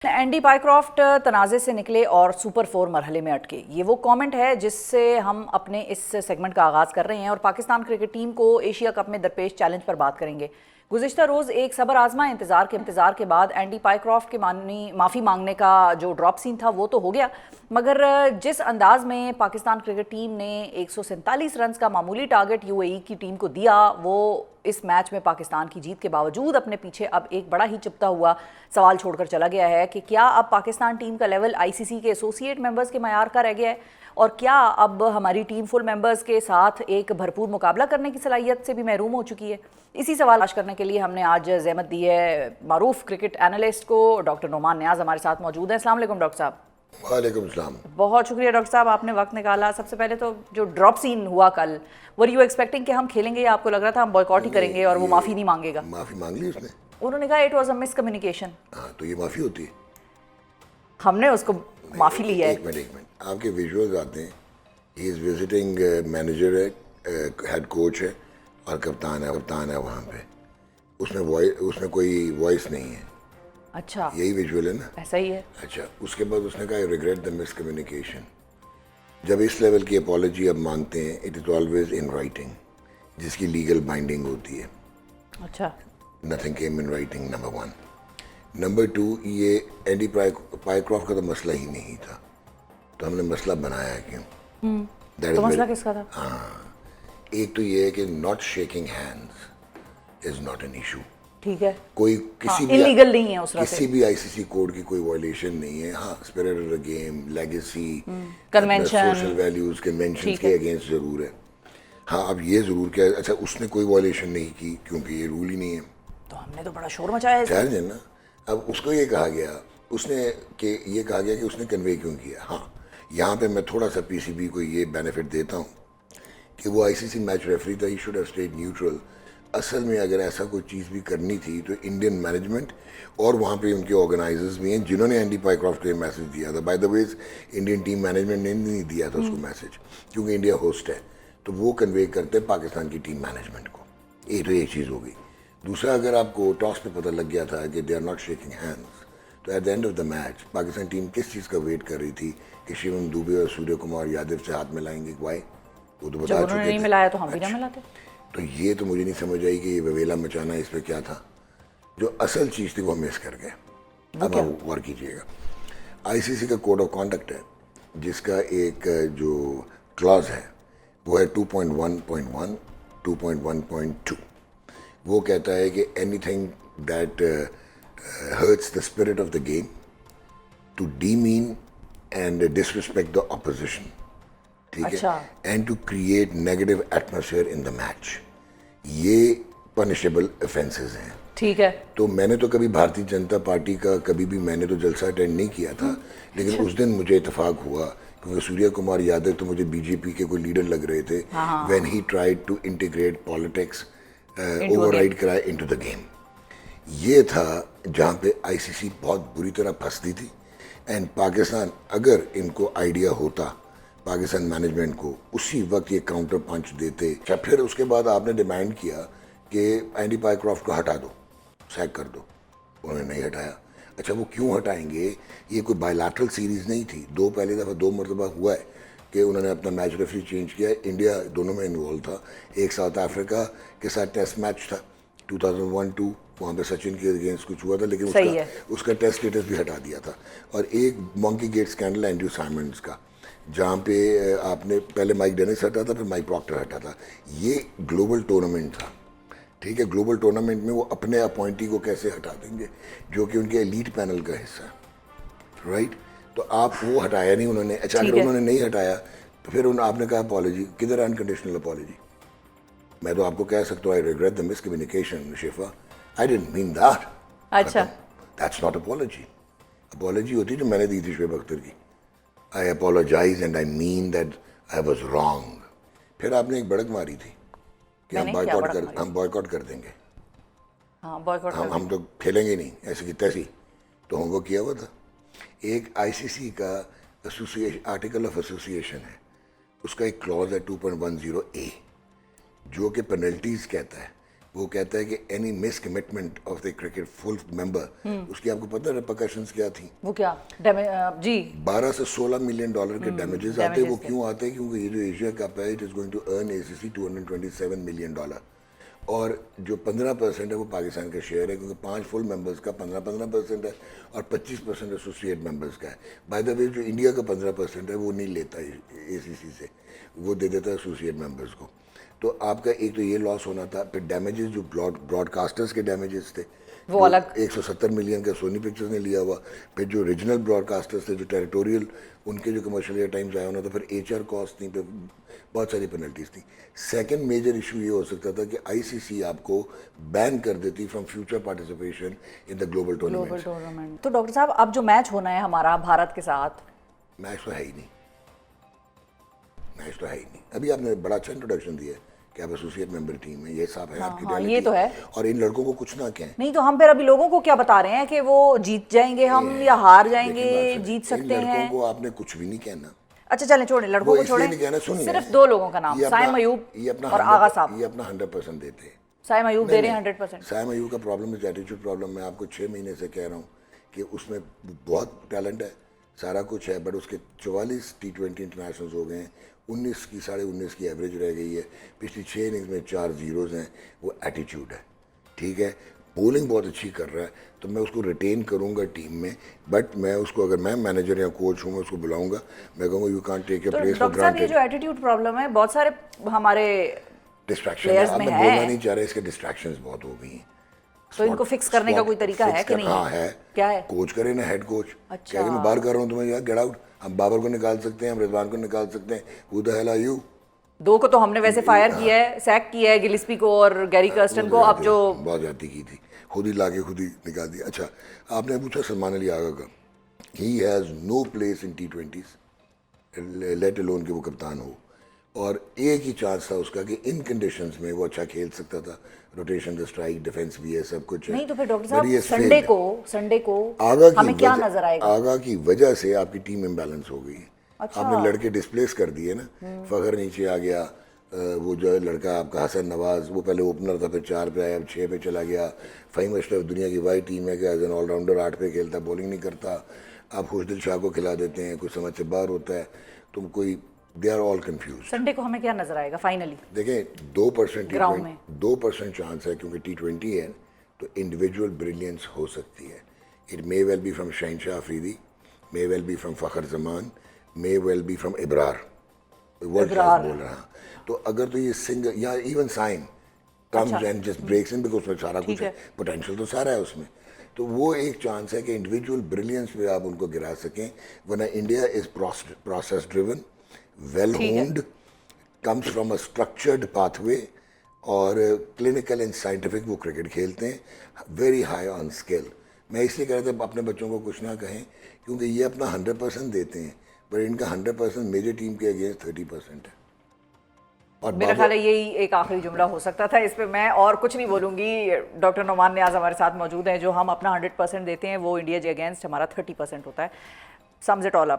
Andy Pycroft तनाज़े से निकले और सुपर 4 मरहले में अटके। ये वो कमेंट है जिससे हम अपने इस सेगमेंट का आगाज़ कर रहे हैं और पाकिस्तान क्रिकेट टीम को एशिया कप में दरपेश चैलेंज पर बात करेंगे। गुज़िश्ता रोज़ एक सबर आजमा इंतज़ार के बाद एंडी पायक्रॉफ्ट के माफ़ी मांगने का जो ड्रॉप सीन था वो तो हो गया, मगर जिस अंदाज में पाकिस्तान क्रिकेट टीम ने 147 रन का मामूली टारगेट यूएई की टीम को दिया, वो इस मैच में पाकिस्तान की जीत के बावजूद अपने पीछे अब एक बड़ा ही चुभता हुआ सवाल छोड़कर चला गया है कि क्या अब पाकिस्तान टीम का लेवल आईसीसी के एसोसिएट मेंबर्स के मयार का रह गया है और क्या अब हमारी टीम फुल मेंबर्स के साथ एक भरपूर मुकाबला करने की सलाहियत से भी महरूम हो चुकी है। इसी सवाल आज करने के लिए हमने आज ज़हमत दी है मारूफ क्रिकेट एनालिस्ट को। डॉक्टर नोमान नियाज़ हमारे साथ मौजूद हैं। अस्सलाम वालेकुम डॉक्टर साहब। वालेकुम सलाम। बहुत शुक्रिया डॉक्टर साहब, आपने वक्त निकाला। सबसे पहले तो जो ड्रॉप सीन हुआ कल, वर यू एक्सपेक्टिंग कि हम खेलेंगे या आपको लग रहा था हम बॉयकॉट ही करेंगे और वो माफ़ी नहीं मांगेगा? माफ़ी मांग ली उसने। उन्होंने कहा इट वाज अ मिसकम्युनिकेशन। हाँ, तो ये माफ़ी होती है? हमने उसको माफ़ी ली है। एक मिनट आपके विजुअल्स आते हैं। ही इज़ विजिटिंग मैनेजर है, हेड कोच है और कप्तान है वहाँ पे। उसमें कोई वॉइस नहीं है। अच्छा, यही विजुअल है ना? ऐसा ही है। अच्छा, उसके बाद उसने कहा आई रिग्रेट द मिसकम्युनिकेशन। जब इस लेवल की अपॉलॉजी अब मांगते हैं, it is always in writing, जिसकी लीगल बाइंडिंग होती है। अच्छा, nothing came in writing, number 1। Number 2, ये एंडी पायक्रॉफ्ट का तो मसला ही नहीं था, तो हमने मसला बनाया क्यों? तो मसला किसका था? हाँ, एक तो ये है कि not shaking hands is not an issue. ठीक है, कोई किसी भी इलीगल नहीं है उस तरह किसी से। भी आईसीसी कोड की कोई वायलेशन नहीं है। हाँ, spirit of the game, legacy, convention, social values, convention के अगेंस्ट जरूर है। हाँ, अब ये जरूर क्या है, अच्छा उसने कोई वायलेशन नहीं की क्योंकि ये रूल ही नहीं है, तो हमने तो बड़ा शोर मचाया है। जाहिर है ना। अब उसको ये कहा गया कि उसने कन्वे क्यों किया। हाँ, यहाँ पे मैं थोड़ा सा पीसीबी को ये बेनिफिट देता हूँ कि वो आईसीसी मैच रेफरी था, he should have stayed neutral. असल में अगर ऐसा कोई चीज़ भी करनी थी तो इंडियन मैनेजमेंट और वहाँ पे उनके ऑर्गेनाइजर्स भी हैं जिन्होंने एंडी पायक्रॉफ्ट को ये मैसेज दिया था। By the way, Indian team management ने नहीं दिया था उसको मैसेज, क्योंकि इंडिया होस्ट है, तो वो कन्वे करते पाकिस्तान की टीम मैनेजमेंट को। एक चीज़ हो गई। दूसरा, अगर आपको टॉस पे पता लग गया था कि they are not shaking hands, तो at the end of the match Pakistan team किस चीज़ का वेट कर रही थी कि शिवम दुबे और सूर्य कुमार यादव से हाथ मिलाएंगे? वाई? वो तो बता चुके थे। नहीं मिलाया तो हम भी ना मिलाते। तो ये तो मुझे नहीं समझ आई कि ये ववेला मचाना इस पे क्या था। जो असल चीज़ थी वो मिस कर गए। अब आप गौर कीजिएगा, आईसीसी का कोड ऑफ कॉन्डक्ट है जिसका एक जो क्लॉज है वो है 2.1.1, 2.1.2। वो कहता है कि anything that hurts the spirit of the game, to demean and disrespect the opposition, ठीक अच्छा। है, and to create negative atmosphere in the match, ये पनिशेबल ऑफेंसेस हैं। ठीक है। तो मैंने तो कभी भारतीय जनता पार्टी का मैंने तो जलसा अटेंड नहीं किया था, लेकिन उस दिन मुझे इतफाक हुआ क्योंकि सूर्य कुमार यादव तो मुझे बीजेपी के कोई लीडर लग रहे थे when he tried to integrate politics, override कराए इनटू द गेम। ये था जहाँ पे आईसीसी बहुत बुरी तरह फंसती थी। एंड पाकिस्तान, अगर इनको आइडिया होता, पाकिस्तान मैनेजमेंट को उसी वक्त ये काउंटर पंच देते। अच्छा, फिर उसके बाद आपने डिमांड किया कि एंडी पायक्रॉफ्ट को हटा दो, सैक कर दो, उन्होंने नहीं हटाया। अच्छा, वो क्यों हटाएंगे? ये कोई बायलैटरल सीरीज़ नहीं थी। दो मरतबा हुआ है कि उन्होंने अपना मैच रेफरी चेंज किया। इंडिया दोनों में इन्वॉल्व था। एक साउथ अफ्रीका के साथ टेस्ट मैच था 2001-2, वहाँ पे सचिन के अगेंस्ट कुछ हुआ था, लेकिन उसका टेस्ट स्टेटस भी हटा दिया था। और एक monkey gate scandal Andrew Symonds का, जहाँ पे आपने पहले माइक डेनिस हटा था, फिर माइक प्रॉक्टर हटा था। ये ग्लोबल टूर्नामेंट था, ठीक है। ग्लोबल टूर्नामेंट में वो अपने अपॉइंटी को कैसे हटा देंगे जो कि उनके एलीट पैनल का हिस्सा है, राइट? तो आप वो हटाया नहीं उन्होंने। अच्छा, अगर उन्होंने नहीं हटाया तो फिर आपने कहा अपॉलॉजी, किधर अनकंडीशनल अपॉलॉजी? मैं तो आपको कह सकता हूँ I regret the miscommunication Shifa, I didn't mean that. अच्छा, दैट्स नॉट अपॉलॉजी। अपॉलॉजी होती जो मैंने दी थी शुएब अख्तर की, I apologize and I mean that I was wrong. फिर आपने एक बड़क मारी थी कि हम बॉयकॉट कर देंगे। हाँ, बॉयकॉट कर हम तो खेलेंगे नहीं, ऐसे की तैसी। तो होमवर्क किया हुआ था। एक आईसीसी का आर्टिकल ऑफ एसोसिएशन है, उसका एक क्लॉज है 2.10A जो कि पेनल्टीज कहता है वो कहता है कि any miss commitment of the cricket full member, उसकी आपको पता है रिपरकशंस क्या थी? वो क्या जी 12 से 16 मिलियन डॉलर के डैमेजेस आते हैं। वो क्यों आते हैं? क्योंकि ये जो एशिया कप है, it is going to earn ACC $227 million, और जो 15% है वो पाकिस्तान का शेयर है, क्योंकि 5 फुल मेंबर्स का 15% है और 25% एसोसिएट मेंबर्स का है। बाय द वे जो इंडिया का 15% है वो नहीं लेता ACC से, वो दे देता है एसोसिएट मेंबर्स को। तो आपका एक तो ये लॉस होना था, फिर डैमेजेस जो ब्रॉडकास्टर्स के डैमेजेस थे वो अलग 170 मिलियन का सोनी पिक्चर्स ने लिया हुआ, फिर जो रीजनल ब्रॉडकास्टर्स थे जो टेरिटोरियल, उनके जो कमर्शियल एयर टाइम जाया होना था, फिर HR कॉस्ट थी, फिर बहुत सारी पेनल्टीज थी। सेकंड मेजर इशू ये हो सकता था कि ICC आपको बैन कर देती from future participation in the global tournament. तो डॉक्टर साहब अब जो मैच होना है हमारा भारत के साथ, मैच तो है ही नहीं, मैच तो है ही नहीं। अभी आपने बड़ा अच्छा इंट्रोडक्शन दिया है कि आप एसोसिएट मेंबर टीम है, ये सब है आपकी reality, ये तो है। और इन लड़कों को कुछ ना कहें। नहीं तो हम फिर अभी लोगों को क्या बता रहे हैं कि वो जीत जाएंगे हम या हार जाएंगे, जीत सकते इन हैं? लड़कों को आपने कुछ भी नहीं कहना। अच्छा चलें, छोड़ें लड़कों को, छोड़ें, नहीं कहना, सुनिए, सिर्फ 2 लोगों का नाम, साइम अयूब और आगा साहब। ये अपना 100% देते हैं। साइम अयूब दे रहे हैं 100%। साइम अयूब का प्रॉब्लम है एटीट्यूड प्रॉब्लम। मैं आपको 6 महीने से कह रहा हूँ कि उसमें बहुत टैलेंट है, सारा कुछ है, बट उसके 44 T20 इंटरनेशनल्स हो गए हैं, 19 की 19.5 की एवरेज रह गई है, पिछली 6 इनिंग्स में 4 जीरोज हैं। वो एटीट्यूड है, ठीक है। बॉलिंग बहुत अच्छी कर रहा है, तो मैं उसको रिटेन करूंगा टीम में, बट मैं उसको, अगर मैं मैनेजर या कोच हूँ, मैं उसको बुलाऊंगा, मैं कहूँगा you can't take your place for doctor साहब ये ग्रांटेड। जो एटीट्यूड प्रॉब्लम है बहुत सारे हमारे डिस्ट्रैक्शन players आपने में बोलना है। नहीं चाह रहे, इसके डिस्ट्रैक्शंस बहुत हो गई हैं। तो इनको फिक्स करने का कोई तरीका है कि नहीं? हाँ है। क्या है? कोच करे ना, हेड कोच। अच्छा। क्या कि मैं बाहर कर रहा हूँ तुम्हें, यार गेट आउट। हम बाबर को निकाल सकते हैं, हम रिजवान को निकाल सकते हैं, who the hell are you? 2 को तो हमने वैसे फायर किया है, सैक किया है, गिलिस्पी को और गैरी कर्स्टन को। अब जो बहुत ज्यादा की थी, खुद ही लाके खुद ही निकाल दिया। अच्छा, आपने पूछा सलमान अली आगा का, he has no place in T20s, let alone कि वो कप्तान हो। और एक ही चांस था उसका कि इन कंडीशंस में वो अच्छा खेल सकता था, रोटेशन द स्ट्राइक, डिफेंस भी है, सब कुछ है। नहीं तो फिर डॉक्टर But he साहब has संडे को आगा की हमें क्या वजह- नजर आएगा? आगा की वजह से आपकी टीम इम्बैलेंस हो गई है। अच्छा। आपने लड़के डिस्प्लेस कर दिए ना, फखर नीचे आ गया, वो जो है लड़का आपका हसन नवाज, वो पहले ओपनर था, फिर 4 पे आया, अब 6 पे चला गया। फ़हीम अशरफ दुनिया की वाई टीम है कि एज एन ऑलराउंडर 8 पे खेलता, बॉलिंग नहीं करता। आप खुशदिल शाह को खिला देते हैं, कुछ समझ से बाहर होता है, तुम कोई, they are all confuse. Sunday को हमें क्या नजर आएगा फाइनली? देखें 2% ग्राउंड में 2% चांस है, क्योंकि T20 है तो इंडिविजुअल ब्रिलियंस हो सकती है। It may well be from Shaheen Shah Afridi, may well be from Fakhar Zaman, may well be from Abrar, world class बोल रहा। तो अगर तो ये सिंगल या even Saim comes and just breaks in, because उसमें सारा कुछ है, पोटेंशियल तो सारा है उसमें, तो वो एक चांस है कि इंडिविजुअल ब्रिलियंस पे आप उनको गिरा सकें। वरना India is process driven, well होन्ड, comes from a structured pathway, और क्लिनिकल एंड साइंटिफिक वो क्रिकेट खेलते हैं, वेरी हाई ऑन स्किल। मैं इसलिए कह रहा था अपने बच्चों को कुछ ना कहें, क्योंकि ये अपना 100% देते हैं, पर इनका 100% मेजर टीम के अगेंस्ट 30% है। और मेरा ख्याल है यही एक आखिरी जुमला हो सकता था, इस पे मैं और कुछ नहीं बोलूंगी। डॉक्टर नोमान नियाज हमारे साथ मौजूद हैं। जो हम अपना 100% देते हैं वो इंडिया के अगेंस्ट हमारा 30% होता है। Sums it all up.